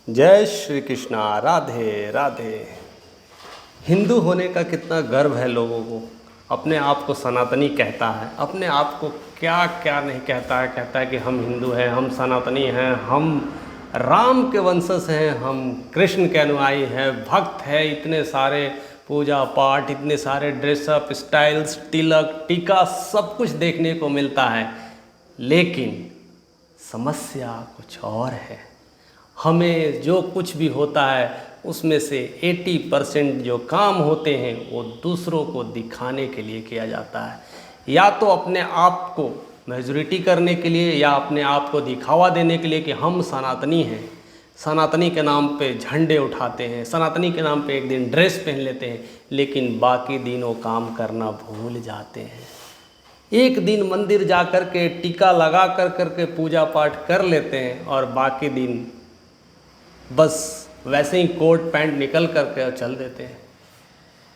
जय श्री कृष्णा। राधे राधे। हिंदू होने का कितना गर्व है लोगों को। अपने आप को सनातनी कहता है, अपने आप को क्या क्या नहीं कहता है कि हम हिंदू हैं, हम सनातनी हैं, हम राम के वंशज हैं, हम कृष्ण के अनुयायी हैं, भक्त हैं। इतने सारे पूजा पाठ, इतने सारे ड्रेसअप स्टाइल्स, तिलक टीका सब कुछ देखने को मिलता है। लेकिन समस्या कुछ और है। हमें जो कुछ भी होता है उसमें से 80% जो काम होते हैं वो दूसरों को दिखाने के लिए किया जाता है, या तो अपने आप को मेजॉरिटी करने के लिए, या अपने आप को दिखावा देने के लिए कि हम सनातनी हैं। सनातनी के नाम पे झंडे उठाते हैं, सनातनी के नाम पे एक दिन ड्रेस पहन लेते हैं, लेकिन बाकी दिनों काम करना भूल जाते हैं। एक दिन मंदिर जा कर के टीका लगा कर के पूजा पाठ कर लेते हैं और बाकी दिन बस वैसे ही कोट पैंट निकल करके चल देते हैं।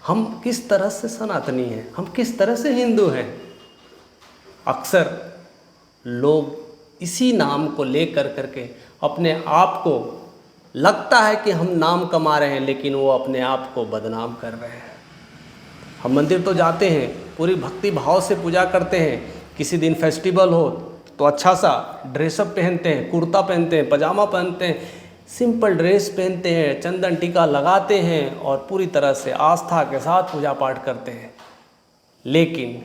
हम किस तरह से सनातनी हैं, हम किस तरह से हिंदू हैं? अक्सर लोग इसी नाम को ले करके अपने आप को लगता है कि हम नाम कमा रहे हैं, लेकिन वो अपने आप को बदनाम कर रहे हैं। हम मंदिर तो जाते हैं, पूरी भक्ति भाव से पूजा करते हैं। किसी दिन फेस्टिवल हो तो अच्छा सा ड्रेसअप पहनते हैं, कुर्ता पहनते हैं, पजामा पहनते हैं, सिंपल ड्रेस पहनते हैं, चंदन टीका लगाते हैं और पूरी तरह से आस्था के साथ पूजा पाठ करते हैं। लेकिन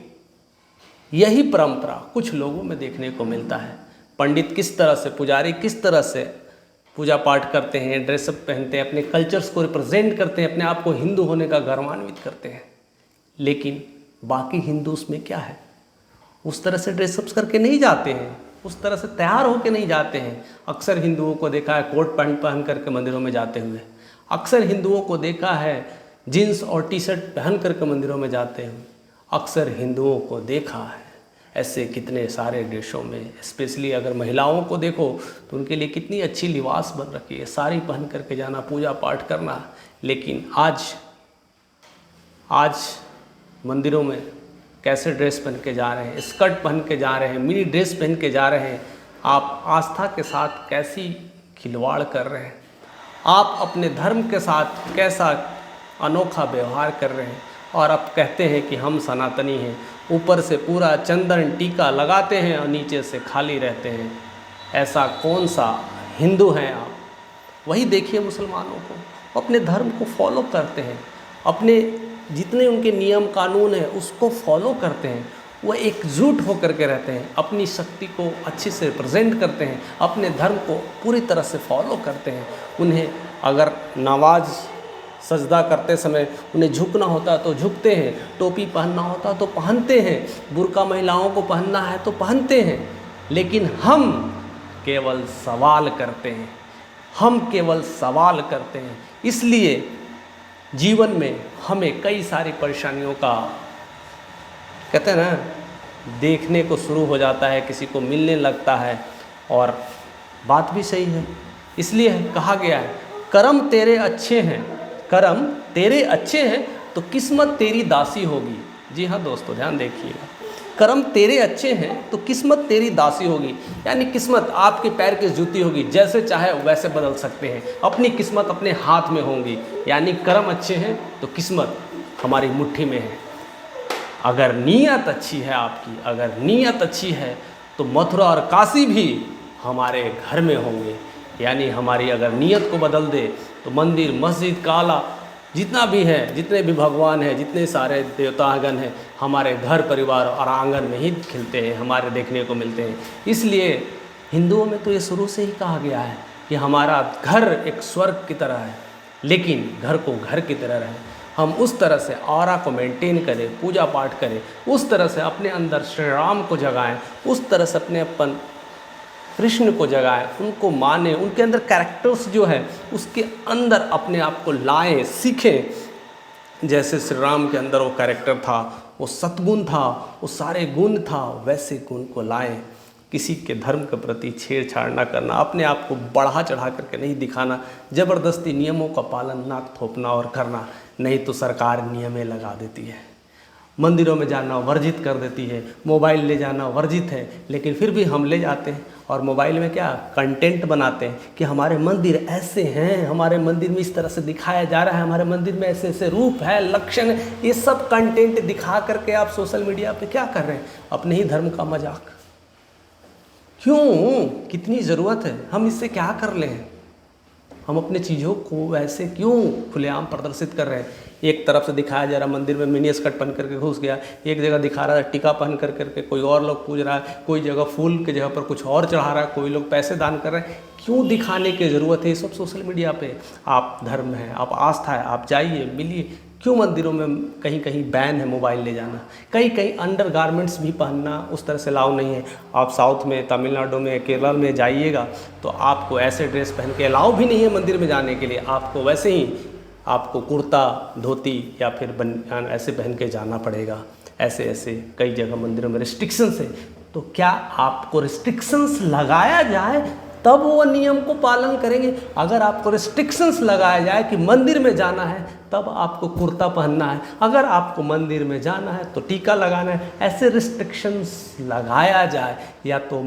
यही परंपरा कुछ लोगों में देखने को मिलता है। पंडित किस तरह से, पुजारी किस तरह से पूजा पाठ करते हैं, ड्रेसअप पहनते हैं, अपने कल्चर्स को रिप्रेजेंट करते हैं, अपने आप को हिंदू होने का गौरवान्वित करते हैं। लेकिन बाकी हिंदू उसमें क्या है? उस तरह से ड्रेसअप्स करके नहीं जाते हैं, उस तरह से तैयार होकर नहीं जाते हैं। अक्सर हिंदुओं को देखा है कोट पैंट पहन करके मंदिरों में जाते हुए। अक्सर हिंदुओं को देखा है जीन्स और टी शर्ट पहन करके मंदिरों में जाते हुए। अक्सर हिंदुओं को देखा है ऐसे कितने सारे देशों में, स्पेशली अगर महिलाओं को देखो तो उनके लिए कितनी अच्छी लिबास बन रखी है, साड़ी पहन करके जाना, पूजा पाठ करना। लेकिन आज मंदिरों में कैसे ड्रेस पहन के जा रहे हैं, स्कर्ट पहन के जा रहे हैं, मिनी ड्रेस पहन के जा रहे हैं। आप आस्था के साथ कैसी खिलवाड़ कर रहे हैं? आप अपने धर्म के साथ कैसा अनोखा व्यवहार कर रहे हैं? और आप कहते हैं कि हम सनातनी हैं, ऊपर से पूरा चंदन टीका लगाते हैं और नीचे से खाली रहते हैं। ऐसा कौन सा हिंदू हैं आप? वही देखिए मुसलमानों को, अपने धर्म को फॉलो करते हैं, अपने जितने उनके नियम कानून हैं उसको फॉलो करते हैं। वो एकजुट होकर के रहते हैं, अपनी शक्ति को अच्छे से रिप्रेजेंट करते हैं, अपने धर्म को पूरी तरह से फॉलो करते हैं। उन्हें अगर नमाज सजदा करते समय उन्हें झुकना होता तो झुकते हैं, टोपी पहनना होता तो पहनते हैं, बुर्का महिलाओं को पहनना है तो पहनते हैं। लेकिन हम केवल सवाल करते हैं, हम केवल सवाल करते हैं। इसलिए जीवन में हमें कई सारी परेशानियों का, कहते हैं ना, देखने को शुरू हो जाता है, किसी को मिलने लगता है। और बात भी सही है। इसलिए कहा गया है कर्म तेरे अच्छे हैं, कर्म तेरे अच्छे हैं तो किस्मत तेरी दासी होगी। जी हाँ दोस्तों, ध्यान देखिएगा, कर्म तेरे अच्छे हैं तो किस्मत तेरी दासी होगी। यानी किस्मत आपके पैर की जूती होगी, जैसे चाहे वैसे बदल सकते हैं, अपनी किस्मत अपने हाथ में होंगी। यानी कर्म अच्छे हैं तो किस्मत हमारी मुट्ठी में है। अगर नीयत अच्छी है आपकी, अगर नीयत अच्छी है तो मथुरा और काशी भी हमारे घर में होंगे। यानी हमारी अगर नीयत को बदल दे तो मंदिर, मस्जिद, काला जितना भी है, जितने भी भगवान हैं, जितने सारे देवतागण हैं, हमारे घर परिवार और आंगन में ही खिलते हैं, हमारे देखने को मिलते हैं। इसलिए हिंदुओं में तो ये शुरू से ही कहा गया है कि हमारा घर एक स्वर्ग की तरह है, लेकिन घर को घर की तरह रहे। हम उस तरह से ऑरा को मेंटेन करें, पूजा पाठ करें, उस तरह से अपने अंदर श्री राम को जगाएं, उस तरह से अपने अपन कृष्ण को जगाएं, उनको माने, उनके अंदर कैरेक्टर्स जो है उसके अंदर अपने आप को लाएं, सीखें। जैसे श्री राम के अंदर वो कैरेक्टर था, वो सद्गुण था, वो सारे गुण था, वैसे गुण को लाएं। किसी के धर्म के प्रति छेड़छाड़ ना करना, अपने आप को बढ़ा चढ़ा करके नहीं दिखाना, ज़बरदस्ती नियमों का पालन ना थोपना और करना, नहीं तो सरकार नियमें लगा देती है। मंदिरों में जाना वर्जित कर देती है, मोबाइल ले जाना वर्जित है, लेकिन फिर भी हम ले जाते हैं और मोबाइल में क्या कंटेंट बनाते हैं कि हमारे मंदिर ऐसे हैं, हमारे मंदिर में इस तरह से दिखाया जा रहा है, हमारे मंदिर में ऐसे ऐसे रूप है, लक्षण है। ये सब कंटेंट दिखा करके आप सोशल मीडिया पे क्या कर रहे हैं? अपने ही धर्म का मजाक। क्यों? कितनी ज़रूरत है? हम इससे क्या कर लें? हम अपने चीज़ों को वैसे क्यों खुलेआम प्रदर्शित कर रहे हैं? एक तरफ से दिखाया जा रहा मंदिर में मिनी स्कर्ट पहन करके घुस गया, एक जगह दिखा रहा है टीका पहन करके, कोई और लोग पूज रहा है, कोई जगह फूल की जगह पर कुछ और चढ़ा रहा है, कोई लोग पैसे दान कर रहे हैं। क्यों दिखाने की ज़रूरत है? ये सब सोशल मीडिया पे आप धर्म है, आप आस्था है, आप जाइए मिलिए। क्यों मंदिरों में कहीं कहीं बैन है मोबाइल ले जाना, कहीं कहीं अंडर गारमेंट्स भी पहनना उस तरह से अलाउ नहीं है। आप साउथ में, तमिलनाडु में, केरल में जाइएगा तो आपको ऐसे ड्रेस पहन के अलाउ भी नहीं है मंदिर में जाने के लिए। आपको वैसे ही आपको कुर्ता धोती या फिर ऐसे पहन के जाना पड़ेगा। ऐसे कई जगह मंदिरों में रिस्ट्रिक्शंस है। तो क्या आपको रिस्ट्रिक्शंस लगाया जाए तब वो नियम को पालन करेंगे? अगर आपको रिस्ट्रिक्शंस लगाया जाए कि मंदिर में जाना है तब आपको कुर्ता पहनना है, अगर आपको मंदिर में जाना है तो टीका लगाना है, ऐसे रिस्ट्रिक्शंस लगाया जाए, या तो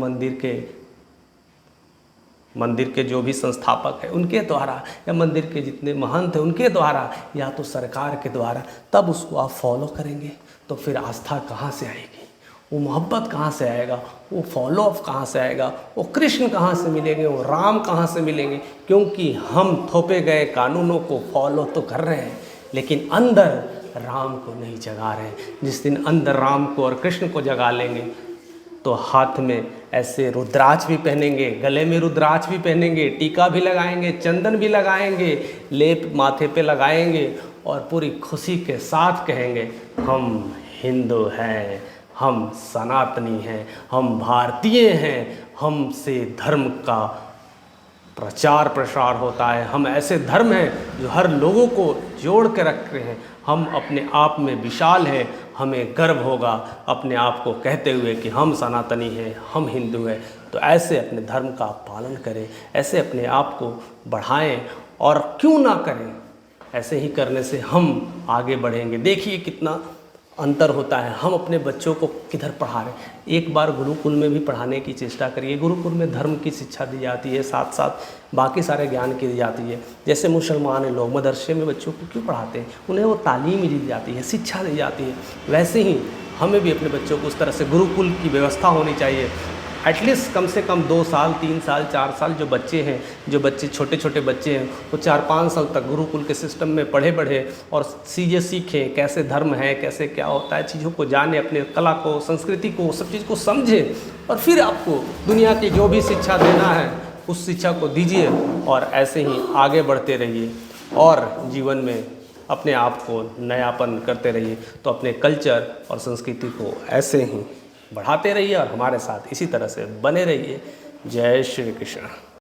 मंदिर के जो भी संस्थापक है उनके द्वारा, या मंदिर के जितने महंत हैं उनके द्वारा, या तो सरकार के द्वारा, तब उसको आप फॉलो करेंगे। तो फिर आस्था कहाँ से आएगी? वो मोहब्बत कहाँ से आएगा? वो फॉलो अप कहाँ से आएगा? वो कृष्ण कहाँ से मिलेंगे? वो राम कहाँ से मिलेंगे? क्योंकि हम थोपे गए कानूनों को फॉलो तो कर रहे हैं, लेकिन अंदर राम को नहीं जगा रहे हैं। जिस दिन अंदर राम को और कृष्ण को जगा लेंगे तो हाथ में ऐसे रुद्राक्ष भी पहनेंगे, गले में रुद्राक्ष भी पहनेंगे, टीका भी लगाएंगे, चंदन भी लगाएंगे, लेप माथे पे लगाएंगे और पूरी खुशी के साथ कहेंगे हम हिंदू हैं, हम सनातनी हैं, हम भारतीय हैं, हमसे धर्म का प्रचार प्रसार होता है, हम ऐसे धर्म हैं जो हर लोगों को जोड़ के रख रहे हैं, हम अपने आप में विशाल हैं, हमें गर्व होगा अपने आप को कहते हुए कि हम सनातनी हैं, हम हिंदू हैं। तो ऐसे अपने धर्म का पालन करें, ऐसे अपने आप को बढ़ाएं, और क्यों ना करें? ऐसे ही करने से हम आगे बढ़ेंगे। देखिए कितना अंतर होता है। हम अपने बच्चों को किधर पढ़ा रहे हैं? एक बार गुरुकुल में भी पढ़ाने की चेष्टा करिए। गुरुकुल में धर्म की शिक्षा दी जाती है, साथ साथ बाकी सारे ज्ञान की दी जाती है। जैसे मुसलमान लोग मदरसे में बच्चों को क्यों पढ़ाते हैं? उन्हें वो तालीम दी जाती है, शिक्षा दी जाती है। वैसे ही हमें भी अपने बच्चों को उस तरह से गुरुकुल की व्यवस्था होनी चाहिए। एटलीस्ट कम से कम 2 साल, 3 साल, 4 साल जो बच्चे छोटे छोटे बच्चे हैं वो 4-5 साल तक गुरुकुल के सिस्टम में पढ़े और चीज़ें सीखें, कैसे धर्म है, कैसे क्या होता है, चीज़ों को जाने, अपने कला को, संस्कृति को, सब चीज़ को समझें, और फिर आपको दुनिया की जो भी शिक्षा देना है उस शिक्षा को दीजिए, और ऐसे ही आगे बढ़ते रहिए और जीवन में अपने आप को नयापन करते रहिए। तो अपने कल्चर और संस्कृति को ऐसे ही बढ़ाते रहिए और हमारे साथ इसी तरह से बने रहिए। जय श्री कृष्ण।